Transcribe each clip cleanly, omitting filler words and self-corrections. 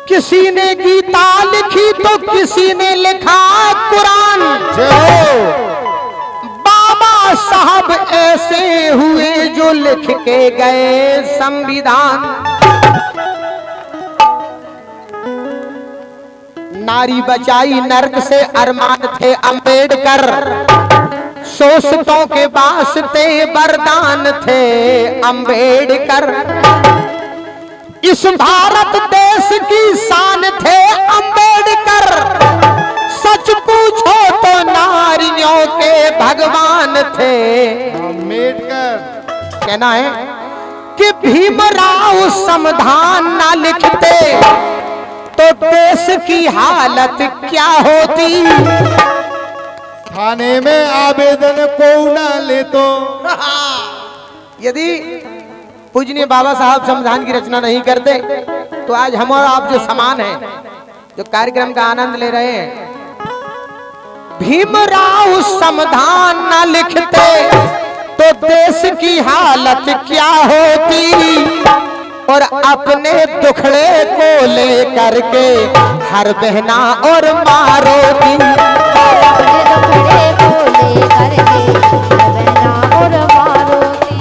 किसी ने गीता लिखी तो किसी ने लिखा कुरान। बाबा साहब ऐसे हुए जो लिख के गए संविधान। नारी बचाई नर्क से अरमान थे अंबेडकर। शोषितों के वास्ते वरदान थे अंबेडकर। इस भारत देश की शान थे अंबेडकर। सच पूछो तो नारियों के भगवान थे अंबेडकर। कहना है कि भीमराव संविधान ना लिखते तो देश की हालत क्या होती। थाने में आवेदन को ना ले तो। यदि पूजनीय बाबा साहब संविधान की रचना नहीं करते तो आज हम और आप जो समान हैं, जो कार्यक्रम का आनंद ले रहे हैं, भीमराव संविधान न लिखते तो देश की हालत क्या होती। और अपने दुखड़े को लेकर के हर बहना और मारोती। अपने दुखड़े को लेकर के हर बहना और मारोती।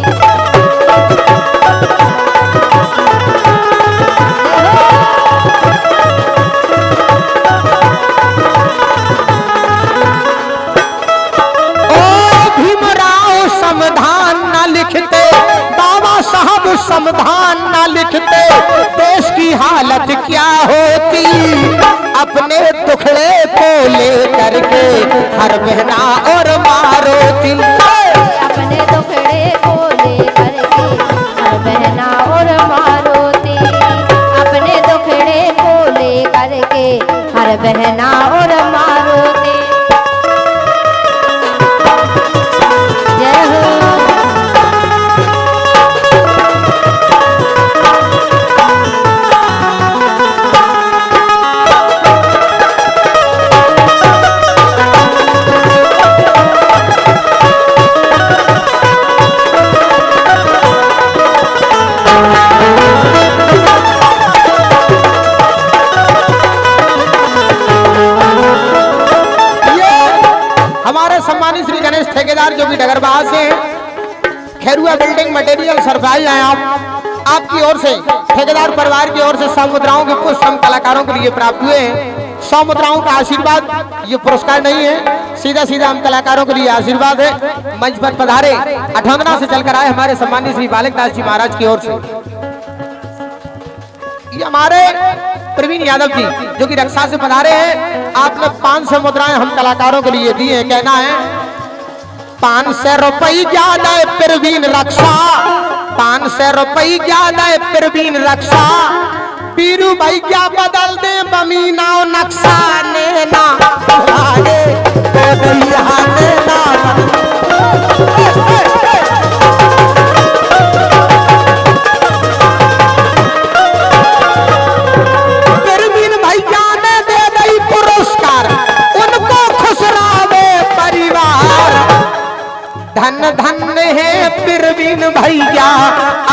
भीमराव संविधान न लिखते, बाबा साहब संविधान न लिखते, देश की हालत क्या होती। अपने टुकड़े को लेकर के हर बहना और मारोती। अपने टुकड़े को लेकर के हर बहना और मारोती। अपने टुकड़े को लेकर के हर बहना और मारोती। जय हो। सम्मानित श्री गणेश ठेकेदार जो कि डगरबाज से खेरुआ बिल्डिंग मटेरियल सरप्राइज है आपकी ओर से, ठेकेदार परिवार की ओर से 100 मुद्राओं के पुष्प हम कलाकारों के लिए प्राप्त हुए हैं। 100 मुद्राओं का आशीर्वाद, ये पुरस्कार नहीं है, सीधा सीधा हम कलाकारों के लिए आशीर्वाद है। मंच पर पधारे अठौंदना से चलकर आए हमारे सम्मानित श्री बालकदास जी महाराज की ओर से। ये हमारे प्रवीण यादव जी जो कि रक्षा से पधारे हैं, आपने 500 मुद्राएं हम कलाकारों के लिए दी है। कहना है 500 रुपये ज्यादा प्रवीण रक्षा, 500 रुपये ज्यादा प्रवीण रक्षा। पीरू भैया बदल दे बमीना नक्शा ने ना आगे धन धन है प्रवीण भैया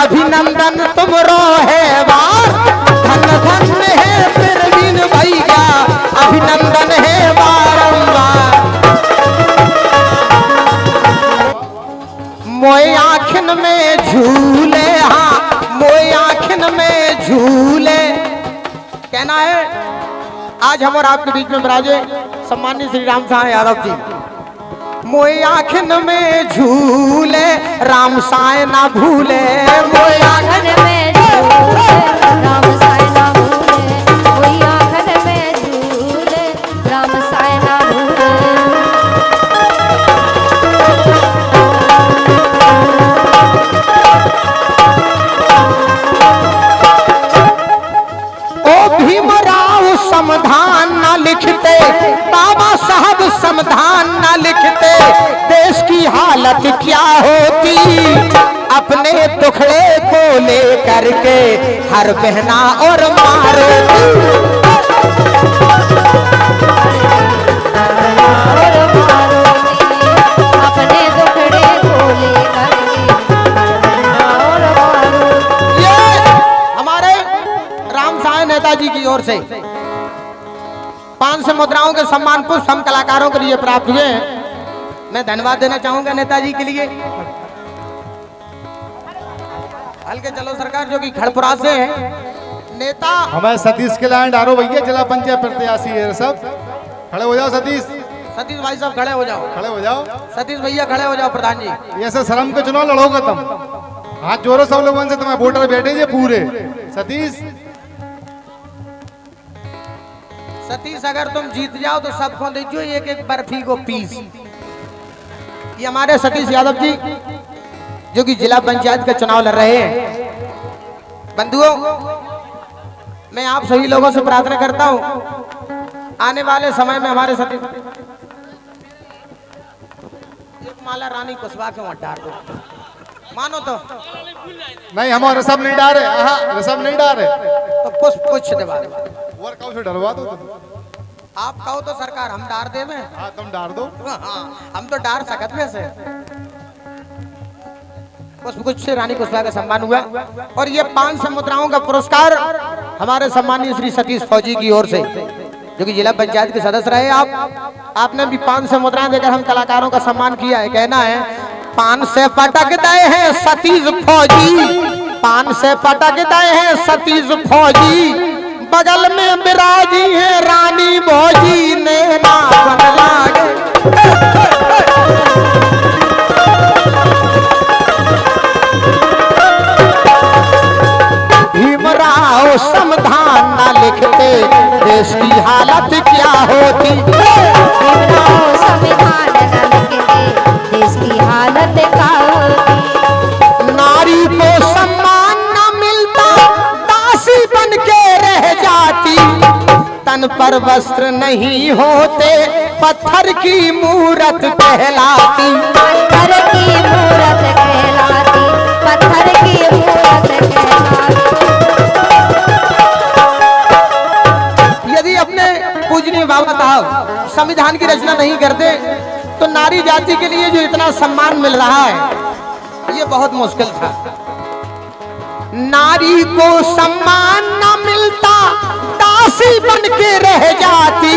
अभिनंदन तुमरो है वार। धन धन है प्रवीण भैया अभिनंदन है बारंबार। मोए आँखिन में झूले, हाँ मोए आँखिन में झूले। कहना है आज हम और आपके बीच में विराजे सम्मानित श्री राम साहब यादव जी। मोए आँखिन में झूले राम साए ना भूले। मोए आँखिन में झूले राम साए ना भूले। मोए आँखिन में झूले राम साए ना भूले। ओ भीमराव संविधान ना लिखते, बाबा साहब संविधान ना लिखते, देश की हालत क्या होती। अपने टुकड़े को लेकर के हर बहना और मारोती। अपने टुकड़े को लेकर के हर बहना और मारोती। ये हमारे राम साहब नेताजी की ओर से 500 मुद्राओं के सम्मान पुष्प हम कलाकारों के लिए प्राप्त हुए हैं। मैं धन्यवाद देना चाहूंगा नेताजी के लिए। हल्के चलो सरकार जो कि खड़पुरा से है नेता हमारे सतीश के लाइन डारो भैया, जिला पंचायत प्रत्याशी है सब। खड़े हो जाओ सतीश, सतीश भाई साहब खड़े हो जाओ, खड़े हो जाओ। सतीश भैया खड़े हो जाओ। प्रधान जी ऐसे शर्म के चुनाव लड़ोगे तुम, हाथ जोड़ो सब लोगों से, तुम्हें वोटर बैठे जे पूरे। सतीश सतीश अगर तुम जीत जाओ तो सबको दीजियो एक एक बर्फी को पीस। ये हमारे सतीश यादव जी जो कि जिला पंचायत का चुनाव लड़ रहे हैं। बंधुओं, मैं आप सभी लोगों से प्रार्थना करता हूं आने वाले समय में हमारे सतीश एक माला रानी कुशवाहा के वहां डाल दो, मानो तो नहीं, हमारे सब नहीं डारे, सब नहीं डारे तो पुष्प कुछ दबा दो। और कौन से डरवा दो आप कहो तो सरकार हम डार दे में। हाँ तुम डार दो। हाँ, हम तो डार सकत में से। पुष्प कुछ से रानी कुशवाहा का सम्मान हुआ और ये 500 मुद्राओं का पुरस्कार हमारे सम्मानीय श्री सतीश फौजी की ओर से जो कि जिला पंचायत के सदस्य रहे। आपने भी 500 मुद्राएं देकर हम कलाकारों का सम्मान किया है। कहना है 500 पटक दे हैं सतीश फौजी, 500 पटक दे हैं सतीश फौजी, बगल में बिराजी है रानी भौजी ने ना बदला। भीमराव संविधान ना लिखते देश की हालत क्या होती। भीमराव संविधान ना लिखते देश की हालत क्या होती। नारी को सम्मान न मिलता दासी बन के रह जाती, तन पर वस्त्र नहीं होते पत्थर की मूरत कहलाती। पत्थर की मूरत कहलाती, पत्थर की मूरत कहलाती। यदि अपने पूजनीय बाबा साहब संविधान की रचना नहीं करते तो नारी जाति के लिए जो इतना सम्मान मिल रहा है ये बहुत मुश्किल था। नारी को सम्मान न मिलता दासी बन के रह जाती,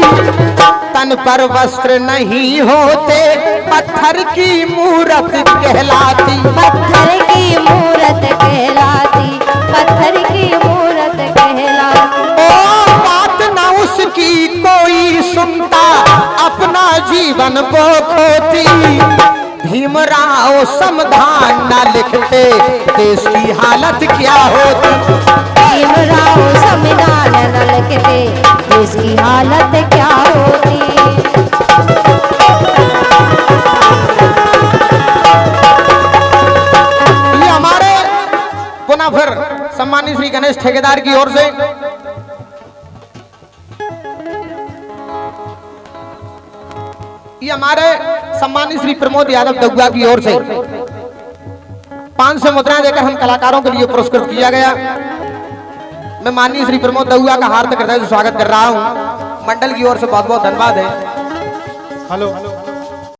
तन पर वस्त्र नहीं होते पत्थर की मूरत कहलाती। पत्थर की मूरत कहलाती, पत्थर की मूरत कहलाती। ओ बात न उसकी कोई सुनता अपना जीवन वो खोती। भीमराव संविधान न लिखते देश की हालत क्या होती। भीमराव संविधान न लिखते देश की हालत क्या होती। ये हमारे पुनः फिर सम्मानित श्री गणेश ठेकेदार की ओर से ये हमारे सम्मानित श्री प्रमोद यादव दगुआ की ओर से 500 मुद्राएं देकर हम कलाकारों के लिए पुरस्कृत किया गया। मैं माननीय श्री प्रमोद दगुआ का हार्दिक हृदय से स्वागत कर रहा हूं। मंडल की ओर से बहुत बहुत धन्यवाद है। हेलो